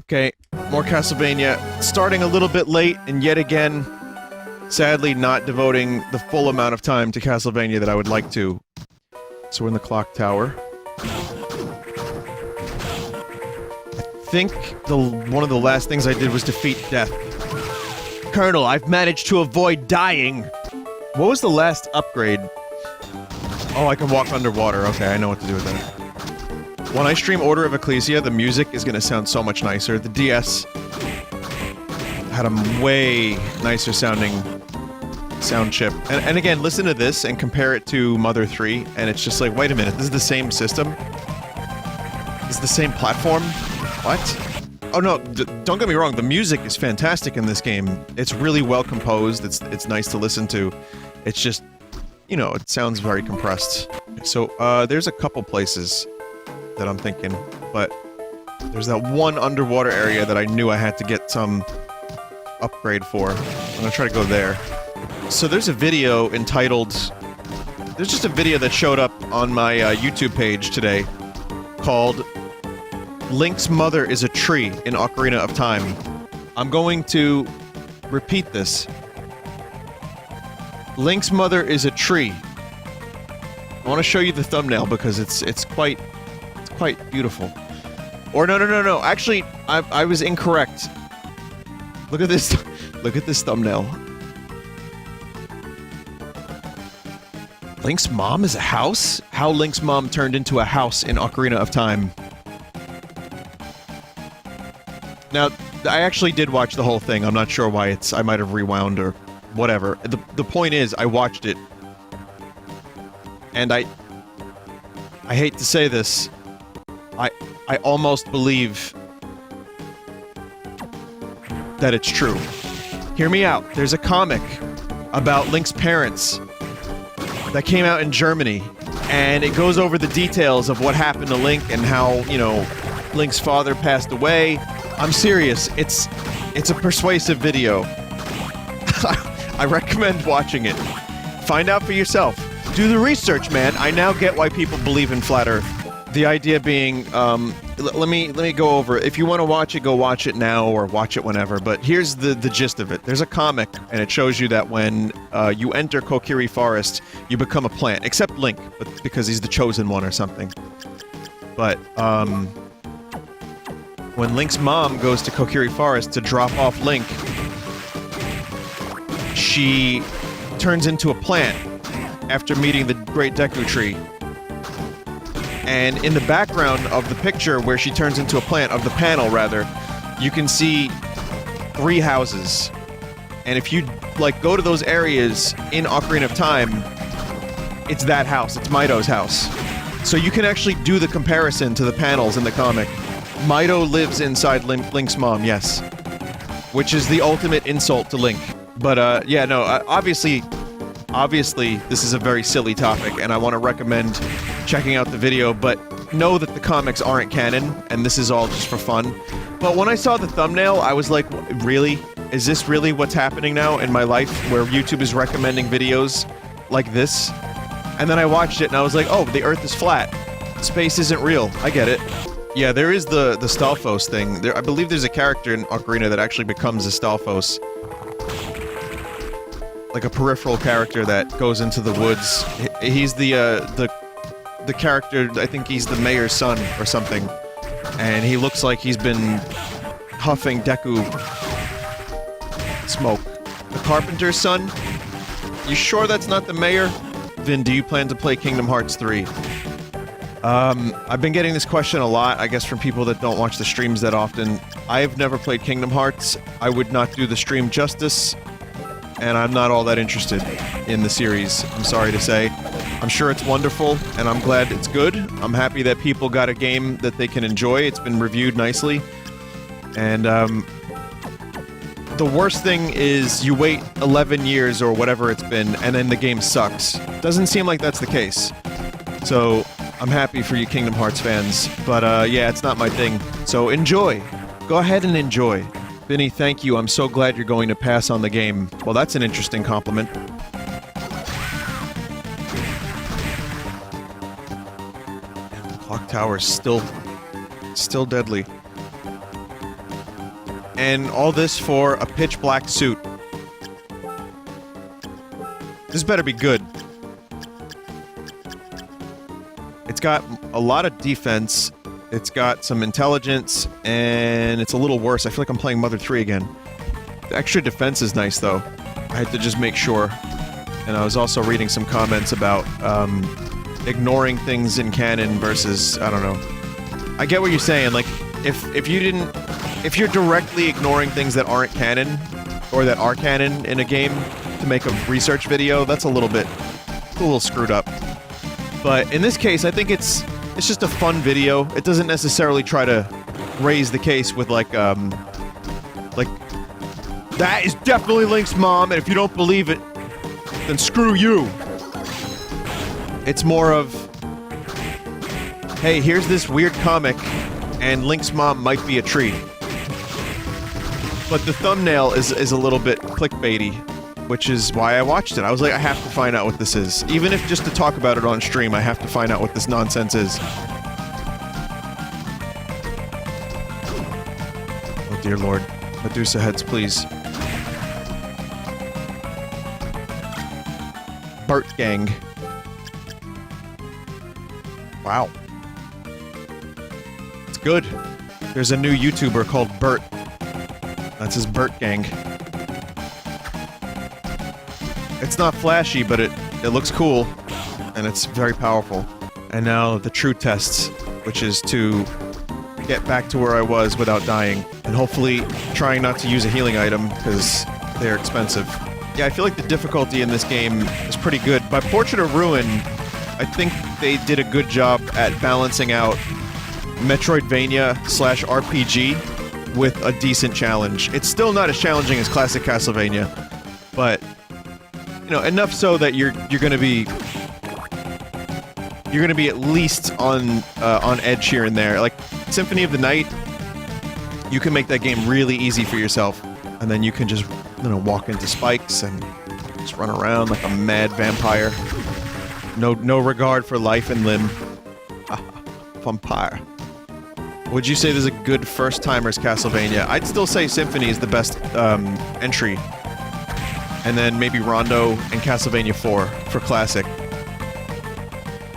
Okay, more Castlevania. Starting a little bit late, and yet again, sadly not devoting the full amount of time to Castlevania that I would like to. So we're in the clock tower. I think one of the last things I did was defeat death. Colonel, I've managed to avoid dying! What was the last upgrade? Oh, I can walk underwater. Okay, I know what to do with that. When I stream Order of Ecclesia, the music is gonna sound so much nicer. The DS had a way nicer sounding sound chip. And again, listen to this and compare it to Mother 3, and it's just like, wait a minute, this is the same system? This is the same platform? What? Oh no, don't get me wrong, the music is fantastic in this game. It's really well composed, it's nice to listen to. It's just, you know, it sounds very compressed. So, there's a couple places that I'm thinking, but there's that one underwater area that I knew I had to get some upgrade for. I'm gonna try to go there. So there's a video entitled... There's just a video that showed up on my YouTube page today called Link's Mother is a Tree in Ocarina of Time. I'm going to repeat this. Link's mother is a tree. I want to show you the thumbnail because it's quite beautiful. Or no. Actually, I was incorrect. Look at this. Look at this thumbnail. Link's mom is a house? How Link's mom turned into a house in Ocarina of Time. Now, I actually did watch the whole thing. I'm not sure why I might have rewound or whatever. The point is, I watched it. And I hate to say this, I almost believe that it's true. Hear me out. There's a comic about Link's parents that came out in Germany, and it goes over the details of what happened to Link and how, you know, Link's father passed away. I'm serious. It's a persuasive video. I recommend watching it. Find out for yourself. Do the research, man. I now get why people believe in Flat Earth. The idea being, let me go over it. If you want to watch it, go watch it now or watch it whenever, but here's the gist of it. There's a comic, and it shows you that when you enter Kokiri Forest, you become a plant. Except Link, because he's the chosen one or something. But, when Link's mom goes to Kokiri Forest to drop off Link, she turns into a plant after meeting the Great Deku Tree. And in the background of the picture where she turns into a plant, of the panel rather, you can see 3 houses. And if you, like, go to those areas in Ocarina of Time, it's that house. It's Mido's house. So you can actually do the comparison to the panels in the comic. Mido lives inside Link's mom, yes. Which is the ultimate insult to Link. But, yeah, no, obviously, this is a very silly topic, and I want to recommend checking out the video, but know that the comics aren't canon, and this is all just for fun. But when I saw the thumbnail, I was like, really? Is this really what's happening now in my life, where YouTube is recommending videos like this? And then I watched it, and I was like, oh, the Earth is flat. Space isn't real. I get it. Yeah, there is the Stalfos thing. I believe there's a character in Ocarina that actually becomes a Stalfos. Like a peripheral character that goes into the woods. He's the character, I think he's the mayor's son or something. And he looks like he's been huffing Deku smoke. The carpenter's son? You sure that's not the mayor? Vin, do you plan to play Kingdom Hearts 3? I've been getting this question a lot, I guess from people that don't watch the streams that often. I've never played Kingdom Hearts. I would not do the stream justice. And I'm not all that interested in the series, I'm sorry to say. I'm sure it's wonderful, and I'm glad it's good. I'm happy that people got a game that they can enjoy. It's been reviewed nicely. And, the worst thing is you wait 11 years or whatever it's been, and then the game sucks. Doesn't seem like that's the case. So, I'm happy for you Kingdom Hearts fans, but, yeah, it's not my thing. So, enjoy! Go ahead and enjoy. Vinny, thank you. I'm so glad you're going to pass on the game. Well, that's an interesting compliment. The clock tower is still deadly. And all this for a pitch black suit. This better be good. It's got a lot of defense. It's got some intelligence, and it's a little worse. I feel like I'm playing Mother 3 again. The extra defense is nice, though. I had to just make sure. And I was also reading some comments about, ignoring things in canon versus, I don't know. I get what you're saying, like, if you're directly ignoring things that aren't canon, or that are canon in a game to make a research video, that's a little screwed up. But in this case, I think it's just a fun video. It doesn't necessarily try to raise the case with like, that is definitely Link's mom, and if you don't believe it, then screw you. It's more of, hey, here's this weird comic, and Link's mom might be a tree. But the thumbnail is a little bit clickbaity, which is why I watched it. I was like, I have to find out what this is. Even if just to talk about it on stream, I have to find out what this nonsense is. Oh dear lord. Medusa heads, please. Burt Gang. Wow. It's good. There's a new YouTuber called Burt. That's his Burt Gang. It's not flashy, but it looks cool, and it's very powerful. And now the true tests, which is to get back to where I was without dying, and hopefully trying not to use a healing item, because they're expensive. Yeah, I feel like the difficulty in this game is pretty good. By Portrait of Ruin, I think they did a good job at balancing out Metroidvania/RPG with a decent challenge. It's still not as challenging as classic Castlevania, but you know, enough so that you're gonna be at least on edge here and there. Like Symphony of the Night, you can make that game really easy for yourself, and then you can just, you know, walk into spikes and just run around like a mad vampire. No regard for life and limb. Vampire. Would you say this is a good first-timers Castlevania? I'd still say Symphony is the best entry. And then maybe Rondo and Castlevania 4 for classic.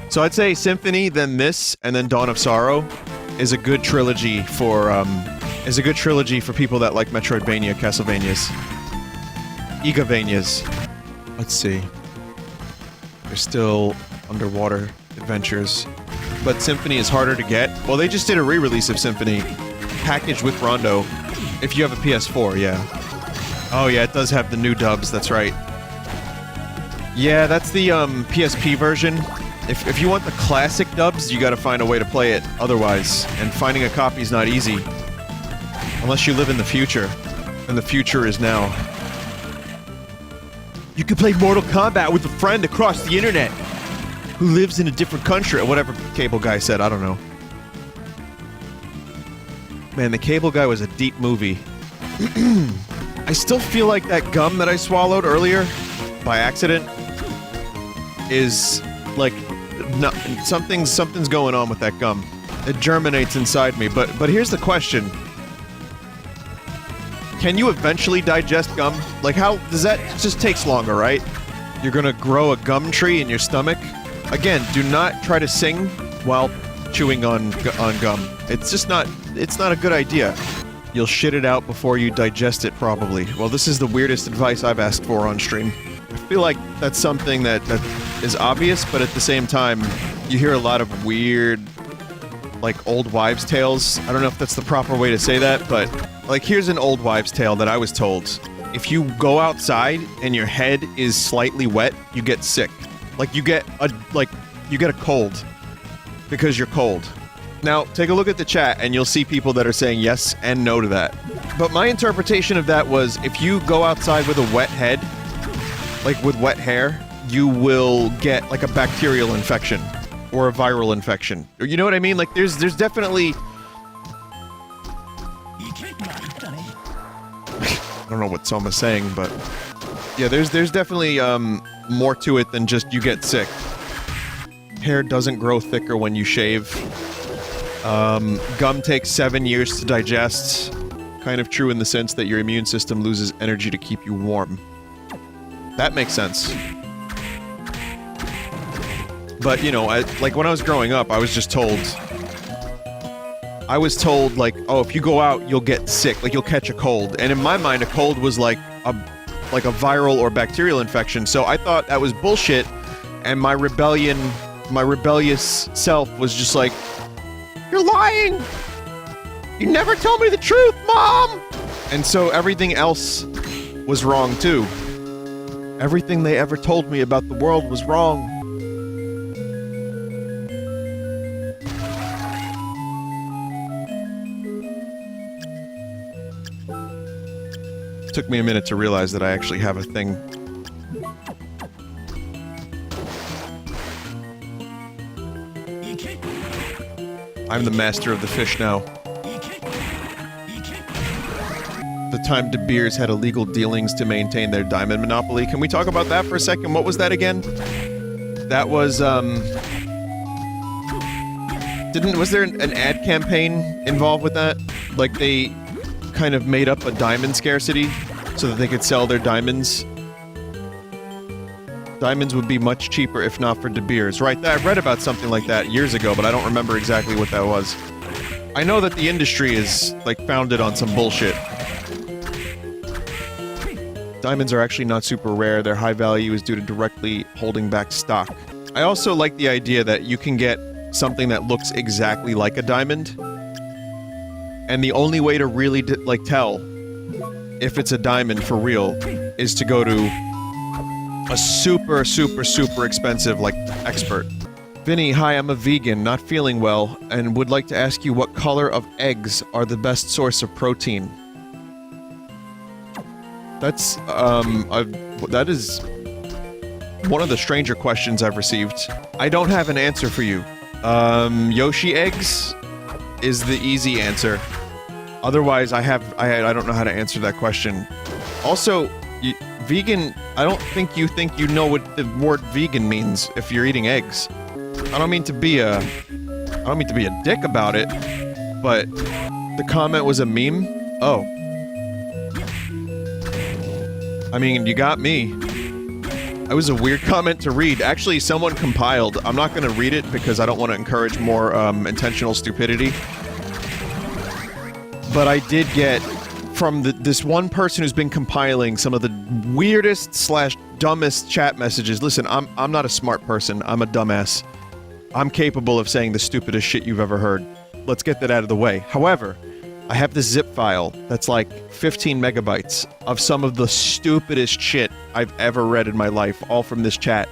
So I'd say Symphony, then this, and then Dawn of Sorrow is a good trilogy for people that like Metroidvania, Castlevanias. Igavanias. Let's see. There's still underwater adventures. But Symphony is harder to get. Well, they just did a re-release of Symphony, packaged with Rondo. If you have a PS4, yeah. Oh yeah, it does have the new dubs, that's right. Yeah, that's the PSP version. If you want the classic dubs, you gotta find a way to play it otherwise. And finding a copy is not easy. Unless you live in the future. And the future is now. You can play Mortal Kombat with a friend across the internet who lives in a different country, or whatever Cable Guy said, I don't know. Man, the Cable Guy was a deep movie. I still feel like that gum that I swallowed earlier, by accident, is, like, something's going on with that gum. It germinates inside me, but here's the question. Can you eventually digest gum? Like, how does that? It just takes longer, right? You're gonna grow a gum tree in your stomach? Again, do not try to sing while chewing on gum. It's just not, it's not a good idea. You'll shit it out before you digest it, probably. Well, this is the weirdest advice I've asked for on stream. I feel like that's something that is obvious, but at the same time, you hear a lot of weird, like, old wives' tales. I don't know if that's the proper way to say that, but, like, here's an old wives' tale that I was told. If you go outside and your head is slightly wet, you get sick. Like, you get a cold. Because you're cold. Now, take a look at the chat, and you'll see people that are saying yes and no to that. But my interpretation of that was, if you go outside with a wet head, like with wet hair, you will get, like, a bacterial infection. Or a viral infection. You know what I mean? Like, there's definitely... I don't know what Soma's saying, but... yeah, there's definitely, more to it than just you get sick. Hair doesn't grow thicker when you shave. Gum takes 7 years to digest. kind of true in the sense that your immune system loses energy to keep you warm. That makes sense. But, you know, like, when I was growing up, I was told, like, oh, if you go out, you'll get sick, like, you'll catch a cold. And in my mind, a cold was like a viral or bacterial infection, so I thought that was bullshit, and my rebellious self was just like, "You're lying! You never told me the truth, Mom!" And so everything else was wrong, too. Everything they ever told me about the world was wrong. It took me a minute to realize that I actually have a thing. I'm the master of the fish now. The time De Beers had illegal dealings to maintain their diamond monopoly. Can we talk about that for a second? What was that again? That was, was there an ad campaign involved with that? Like, they kind of made up a diamond scarcity so that they could sell their diamonds. Diamonds would be much cheaper if not for De Beers. Right, I read about something like that years ago, but I don't remember exactly what that was. I know that the industry is, like, founded on some bullshit. Diamonds are actually not super rare. Their high value is due to directly holding back stock. I also like the idea that you can get something that looks exactly like a diamond, and the only way to really, like, tell if it's a diamond for real is to go to a super, super, super expensive, like, expert. Vinny, hi, I'm a vegan, not feeling well, and would like to ask you what color of eggs are the best source of protein. That's, that is one of the stranger questions I've received. I don't have an answer for you. Yoshi eggs is the easy answer. Otherwise, I don't know how to answer that question. Also, vegan, I don't think you know what the word vegan means if you're eating eggs. I don't mean to be a dick about it, but the comment was a meme? Oh. I mean, you got me. That was a weird comment to read. Actually, someone compiled. I'm not gonna read it because I don't want to encourage more, intentional stupidity. But I did get, from this one person who's been compiling some of the weirdest / dumbest chat messages. Listen, I'm not a smart person. I'm a dumbass. I'm capable of saying the stupidest shit you've ever heard. Let's get that out of the way. However, I have this zip file that's like 15 megabytes of some of the stupidest shit I've ever read in my life, all from this chat.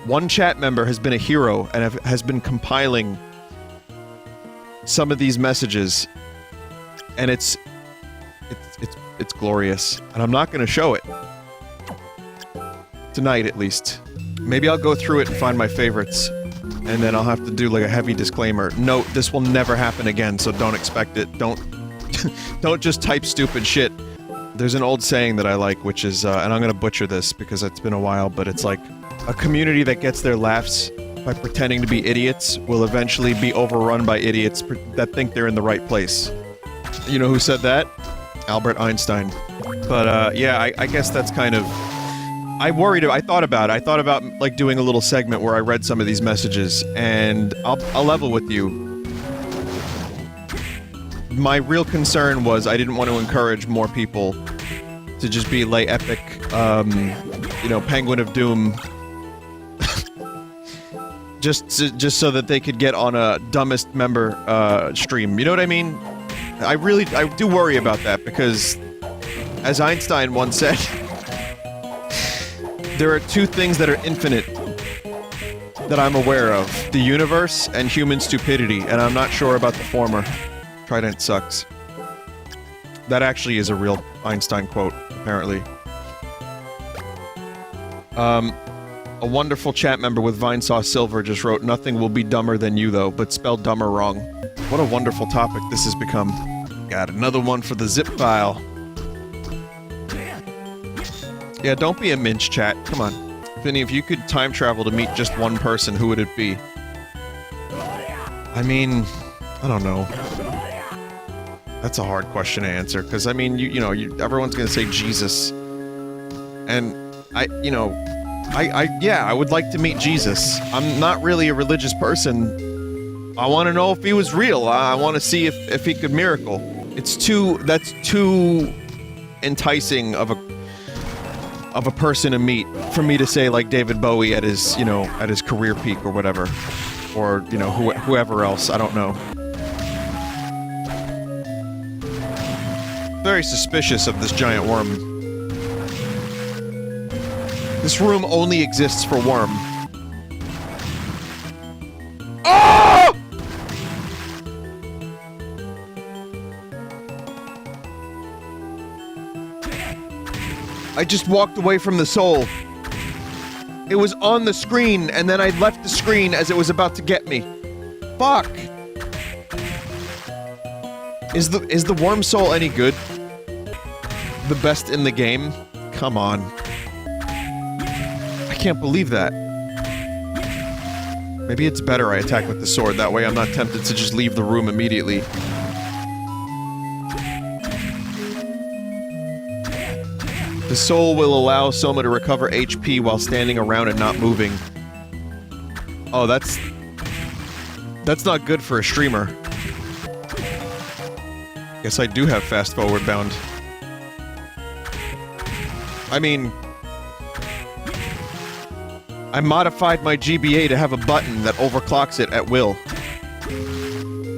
One chat member has been a hero and has been compiling some of these messages, and it's glorious, and I'm not gonna show it. Tonight, at least. Maybe I'll go through it and find my favorites, and then I'll have to do, like, a heavy disclaimer. Note, this will never happen again, so don't expect it. Don't just type stupid shit. There's an old saying that I like, which is, and I'm gonna butcher this because it's been a while, but it's like, a community that gets their laughs by pretending to be idiots will eventually be overrun by idiots that think they're in the right place. You know who said that? Albert Einstein. But, yeah, I guess that's kind of... I thought about it. I thought about, like, doing a little segment where I read some of these messages, and I'll level with you. My real concern was I didn't want to encourage more people to just be, like, epic, you know, Penguin of Doom. just so that they could get on a dumbest member, stream. You know what I mean? I do worry about that, because, as Einstein once said, there are two things that are infinite that I'm aware of. The universe and human stupidity, and I'm not sure about the former. Trident sucks. That actually is a real Einstein quote, apparently. A wonderful chat member with Vinesauce Silver just wrote, "Nothing will be dumber than you, though, but spelled dumber wrong." What a wonderful topic this has become. Got another one for the zip file. Yeah, don't be a minch, chat. Come on. Vinny, if you could time travel to meet just one person, who would it be? I mean, I don't know. That's a hard question to answer, because, I mean, everyone's gonna say Jesus. And, yeah, I would like to meet Jesus. I'm not really a religious person. I want to know if he was real. I want to see if he could miracle. That's too enticing of a person to meet for me to say, like, David Bowie at his career peak or whatever. Or, whoever else, I don't know. Very suspicious of this giant worm. This room only exists for worm. Oh! I just walked away from the soul. It was on the screen, and then I left the screen as it was about to get me. Fuck! Is the worm soul any good? The best in the game? Come on. I can't believe that. Maybe it's better I attack with the sword, that way I'm not tempted to just leave the room immediately. The soul will allow Soma to recover HP while standing around and not moving. Oh, that's not good for a streamer. Guess I do have fast forward bound. I mean, I modified my GBA to have a button that overclocks it at will.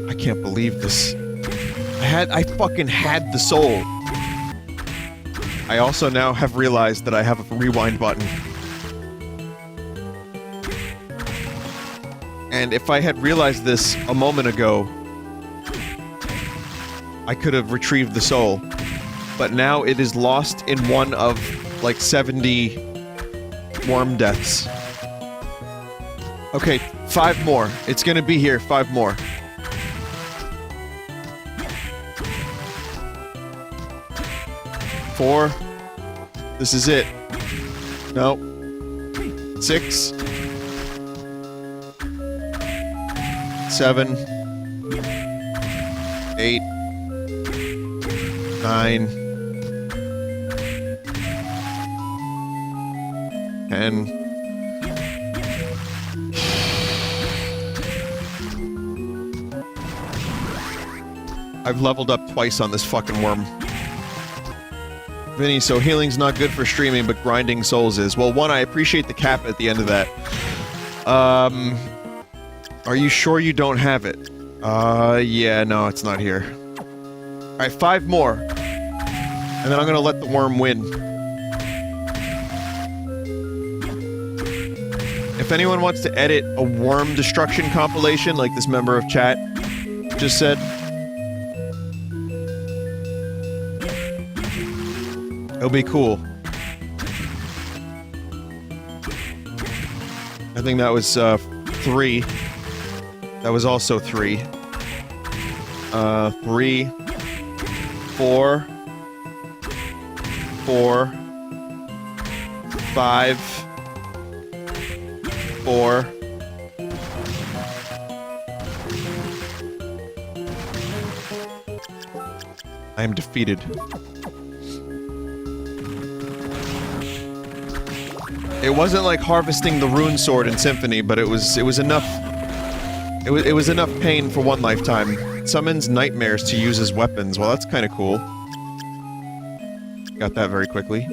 I can't believe this. I fucking had the soul. I also now have realized that I have a rewind button. And if I had realized this a moment ago, I could have retrieved the soul. But now it is lost in one of, like, 70 worm deaths. Okay, 5 more. It's gonna be here, 5 more. Four. This is it. No. 6. 7. 8. 9. 10. I've leveled up twice on this fucking worm. Vinny, so healing's not good for streaming, but grinding souls is. Well, one, I appreciate the cap at the end of that. Are you sure you don't have it? Yeah, no, it's not here. Alright, 5 more. And then I'm gonna let the worm win. If anyone wants to edit a worm destruction compilation, like this member of chat just said, it'll be cool. I think that was, 3. That was also 3. 3. 4. 4. 5. 4. I am defeated. It wasn't like harvesting the rune sword in Symphony, but it was enough. It was enough pain for one lifetime. It summons nightmares to use as weapons. Well, that's kind of cool. Got that very quickly.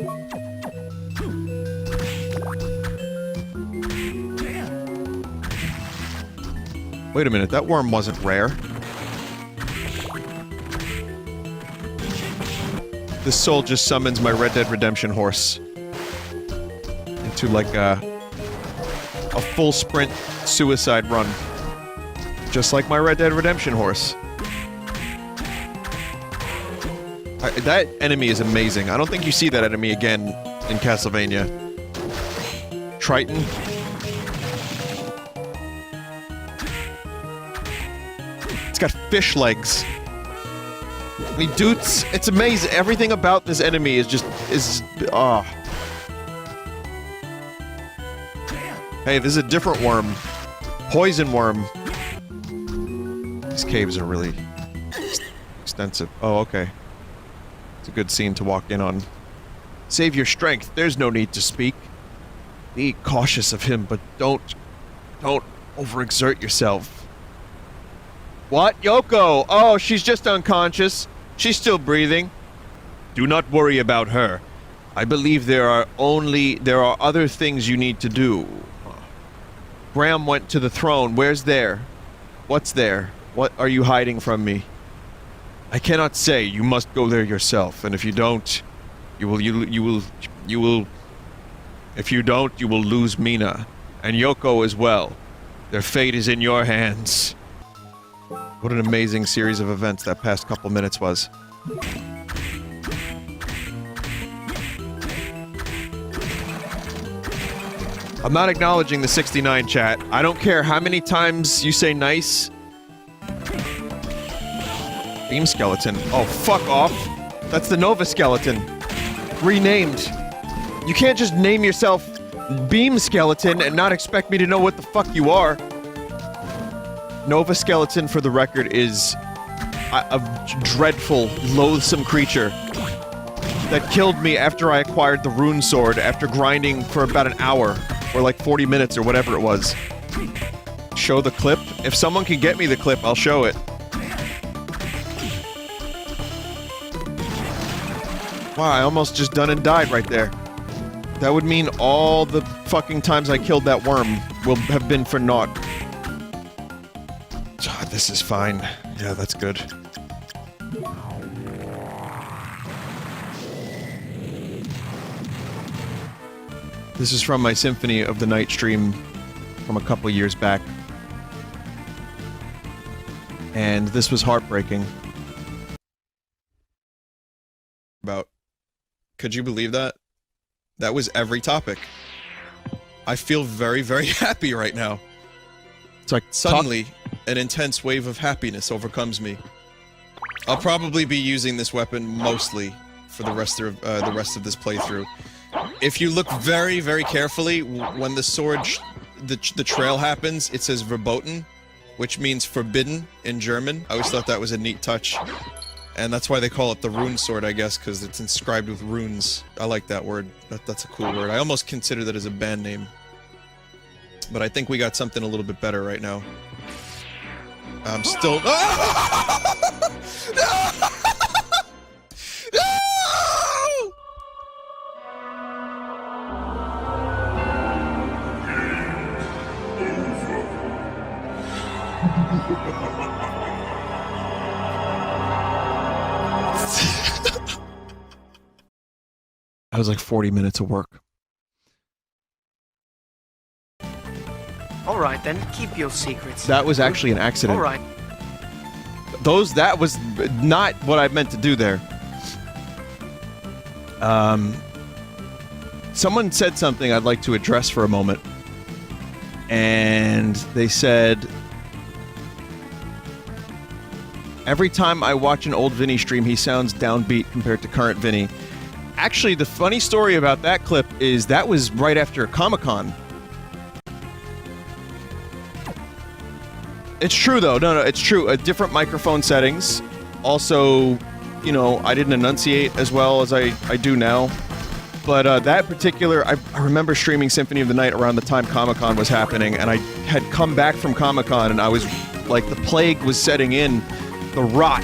Wait a minute, that worm wasn't rare. This soul just summons my Red Dead Redemption horse. Into, like, a full sprint suicide run. Just like my Red Dead Redemption horse. That enemy is amazing. I don't think you see that enemy again in Castlevania. Triton. It's got fish legs. I mean, dudes, it's amazing. Everything about this enemy is just, Hey, this is a different worm. Poison worm. These caves are really... These extensive. Oh, okay. It's a good scene to walk in on. Save your strength. There's no need to speak. Be cautious of him, but don't overexert yourself. What? Yoko! Oh, she's just unconscious. She's still breathing. Do not worry about her. I believe there are other things you need to do. Graham went to the throne. Where's there? What's there? What are you hiding from me? I cannot say. You must go there yourself, and if you don't, you will if you don't, you will lose Mina and Yoko as well. Their fate is in your hands. What an amazing series of events that past couple minutes was. I'm not acknowledging the 69 chat. I don't care how many times you say nice. Beam skeleton. Oh, fuck off. That's the Nova skeleton. Renamed. You can't just name yourself Beam skeleton and not expect me to know what the fuck you are. Nova skeleton, for the record, is a dreadful, loathsome creature that killed me after I acquired the rune sword after grinding for about an hour. Or like 40 minutes or whatever it was. Show the clip? If someone can get me the clip, I'll show it. Wow, I almost just done and died right there. That would mean all the fucking times I killed that worm will have been for naught. God, this is fine. Yeah, that's good. This is from my Symphony of the Night stream from a couple years back. And this was heartbreaking. Could you believe that? That was every topic. I feel very, very happy right now. It's like suddenly an intense wave of happiness overcomes me. I'll probably be using this weapon mostly for the rest of this playthrough. If you look very, very carefully, when the sword, the trail happens, it says verboten, which means forbidden in German. I always thought that was a neat touch. And that's why they call it the rune sword, I guess, because it's inscribed with runes. I like that word. That's a cool word. I almost consider that as a band name. But I think we got something a little bit better right now. I'm still... That was like 40 minutes of work. Alright then, keep your secrets. That was actually an accident. Alright. That was not what I meant to do there. Someone said something I'd like to address for a moment. And they said... Every time I watch an old Vinny stream, he sounds downbeat compared to current Vinny. Actually, the funny story about that clip is that was right after Comic-Con. It's true, though. No, it's true. Different microphone settings. Also, you know, I didn't enunciate as well as I do now. But that particular... I remember streaming Symphony of the Night around the time Comic-Con was happening, and I had come back from Comic-Con, and I was... like, the plague was setting in. The rot.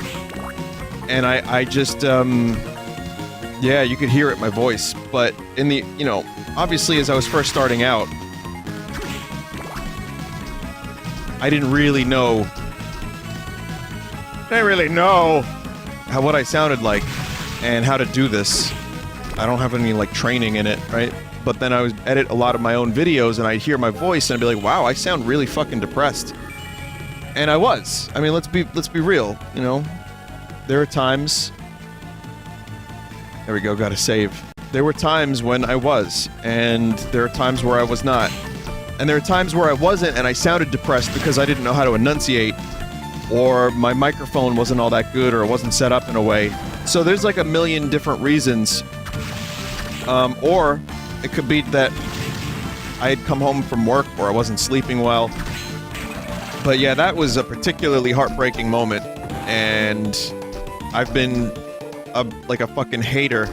And I just, yeah, you could hear it in my voice, but in the, you know, obviously as I was first starting out, I didn't really know what I sounded like and how to do this. I don't have any, like, training in it, right? But then I would edit a lot of my own videos and I'd hear my voice and I'd be like, wow, I sound really fucking depressed. And I was. I mean, let's be real, you know? There are times... There we go, gotta save. There were times when I was, and there are times where I was not. And there are times where I wasn't and I sounded depressed because I didn't know how to enunciate, or my microphone wasn't all that good, or it wasn't set up in a way. So there's like a million different reasons. Or it could be that I had come home from work or I wasn't sleeping well. But yeah, that was a particularly heartbreaking moment, and I've been like a fucking hater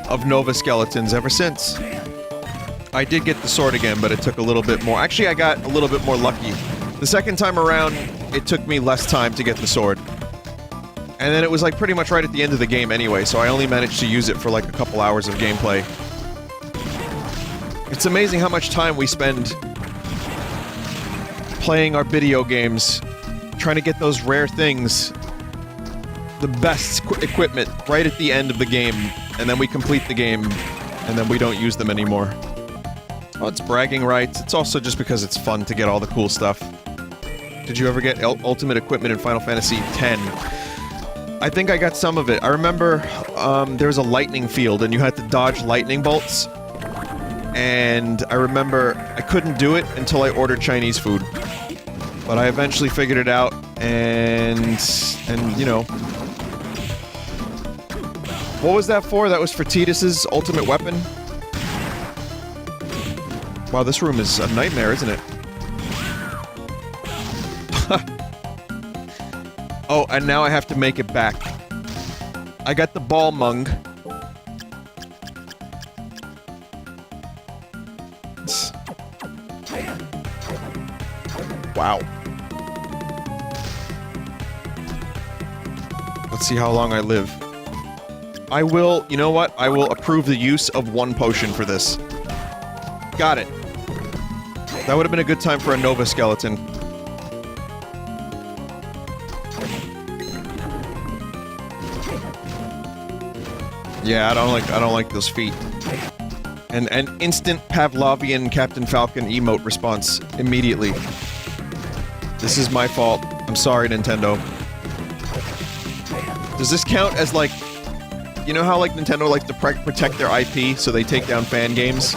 of Nova Skeletons ever since. I did get the sword again, but it took a little bit more. Actually, I got a little bit more lucky. The second time around, it took me less time to get the sword. And then it was like pretty much right at the end of the game anyway, so I only managed to use it for like a couple hours of gameplay. It's amazing how much time we spend playing our video games, trying to get those rare things, the best equipment right at the end of the game, and then we complete the game, and then we don't use them anymore. Oh, it's bragging rights. It's also just because it's fun to get all the cool stuff. Did you ever get ultimate equipment in Final Fantasy X? I think I got some of it. I remember there was a lightning field, and you had to dodge lightning bolts. And I remember I couldn't do it until I ordered Chinese food. But I eventually figured it out, and you know. What was that for? That was for Tidus's ultimate weapon? Wow, this room is a nightmare, isn't it? Oh, and now I have to make it back. I got the ball mung. Wow. Let's see how long I live. I will, you know what? I will approve the use of 1 potion for this. Got it. That would have been a good time for a Nova Skeleton. Yeah, I don't like those feet. And an instant Pavlovian Captain Falcon emote response immediately. This is my fault. I'm sorry, Nintendo. Does this count as like, you know how like Nintendo likes to protect their IP so they take down fan games?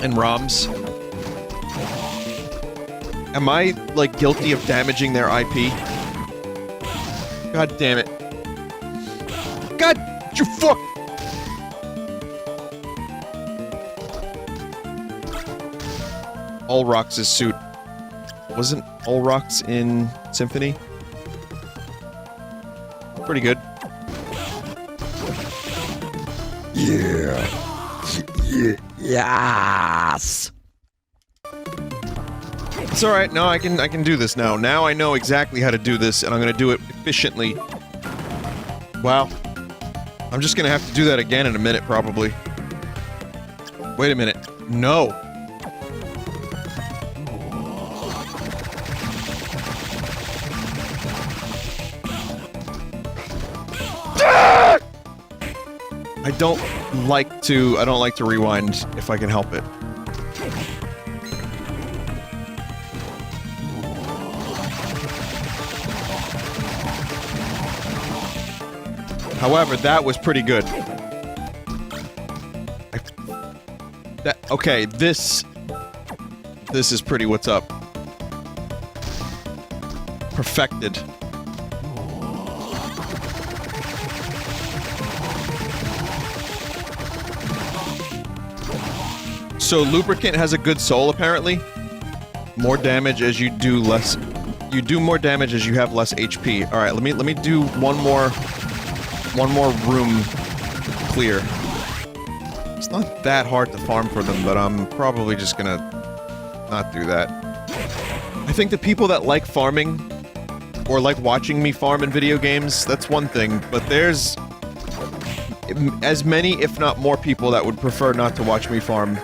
And ROMs? Am I, like, guilty of damaging their IP? God damn it. God, you fuck! Ulrox's suit. Wasn't Ulrox in Symphony? Pretty good. Yeah. Yes. It's alright, no, I can do this now. Now I know exactly how to do this, and I'm gonna do it efficiently. Wow. I'm just gonna have to do that again in a minute, probably. Wait a minute. No. I don't like to rewind if I can help it. However, that was pretty good. Okay, this is pretty what's up. Perfected. So lubricant has a good soul, apparently. More damage as you do less. You do more damage as you have less HP. All right, let me do one more room clear. It's not that hard to farm for them, but I'm probably just gonna not do that. I think the people that like farming or like watching me farm in video games, that's one thing, but there's as many, if not more people that would prefer not to watch me farm.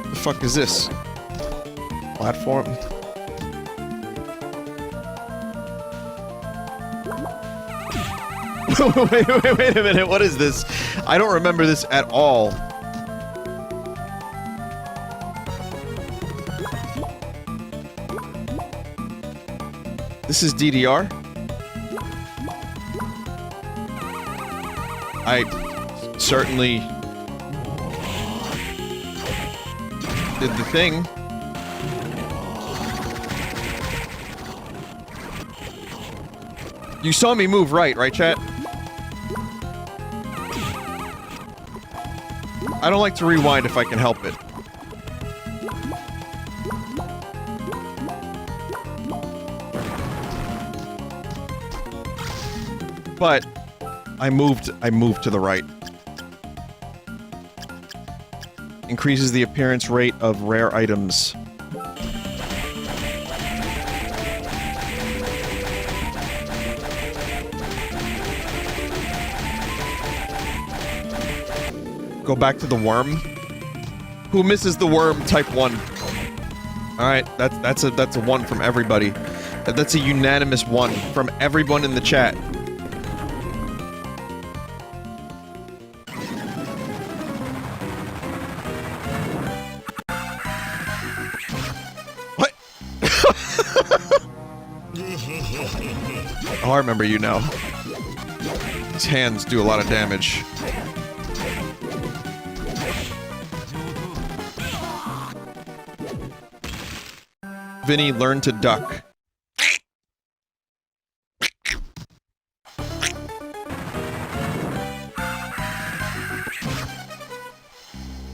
The fuck is this? Platform? wait a minute, what is this? I don't remember this at all. This is DDR? I certainly did the thing. You saw me move right, chat? I don't like to rewind if I can help it. But I moved to the right. Increases the appearance rate of rare items. Go back to the worm. Who misses the worm? Type 1. Alright, that's a 1 from everybody. That's a unanimous 1 from everyone in the chat. What? Oh, I remember you now. His hands do a lot of damage. Vinny, learn to duck.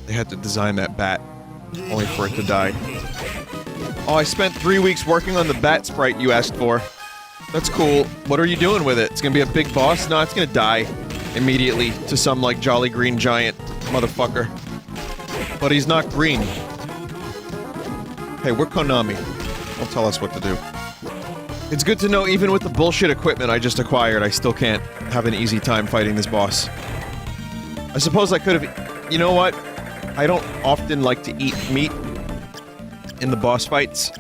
They had to design that bat, only for it to die. Oh, I spent 3 weeks working on the bat sprite you asked for. That's cool. What are you doing with it? It's gonna be a big boss? No, it's gonna die immediately to some, like, jolly green giant motherfucker. But he's not green. Hey, we're Konami. Don't tell us what to do. It's good to know even with the bullshit equipment I just acquired, I still can't have an easy time fighting this boss. I suppose I could've... You know what? I don't often like to eat meat in the boss fights.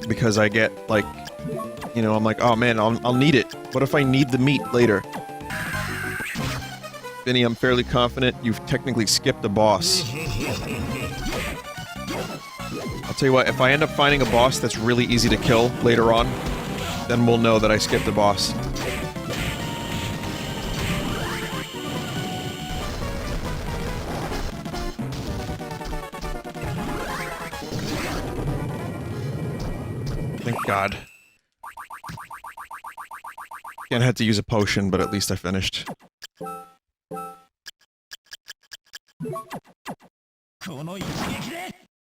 Because I get, like... You know, I'm like, oh man, I'll need it. What if I need the meat later? Vinny, I'm fairly confident you've technically skipped a boss. I'll tell you what, if I end up finding a boss that's really easy to kill later on, then we'll know that I skipped a boss. Thank God. Again, I had to use a potion, but at least I finished.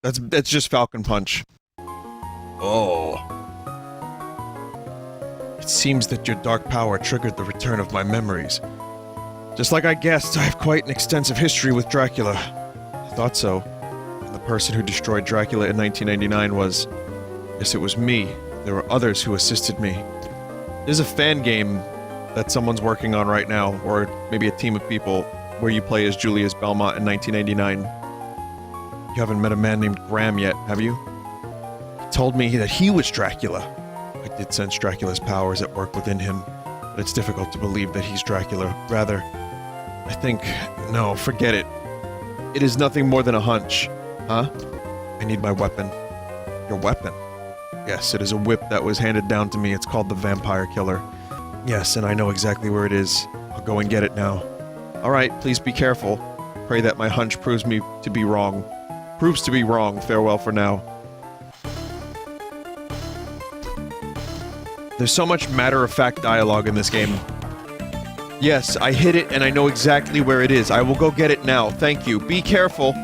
That's just Falcon Punch. Oh. It seems that your dark power triggered the return of my memories. Just like I guessed, I have quite an extensive history with Dracula. I thought so. And the person who destroyed Dracula in 1999 was... Yes, it was me. There were others who assisted me. There's a fan game that someone's working on right now, or maybe a team of people, where you play as Julius Belmont in 1989. You haven't met a man named Graham yet, have you? He told me that he was Dracula. I did sense Dracula's powers at work within him, but it's difficult to believe that he's Dracula. Rather, I think... No, forget it. It is nothing more than a hunch. Huh? I need my weapon. Your weapon? Yes, it is a whip that was handed down to me. It's called the Vampire Killer. Yes, and I know exactly where it is. I'll go and get it now. Alright, please be careful. Pray that my hunch proves me to be wrong. Proves to be wrong. Farewell for now. There's so much matter-of-fact dialogue in this game. Yes, I hit it and I know exactly where it is. I will go get it now. Thank you. Be careful.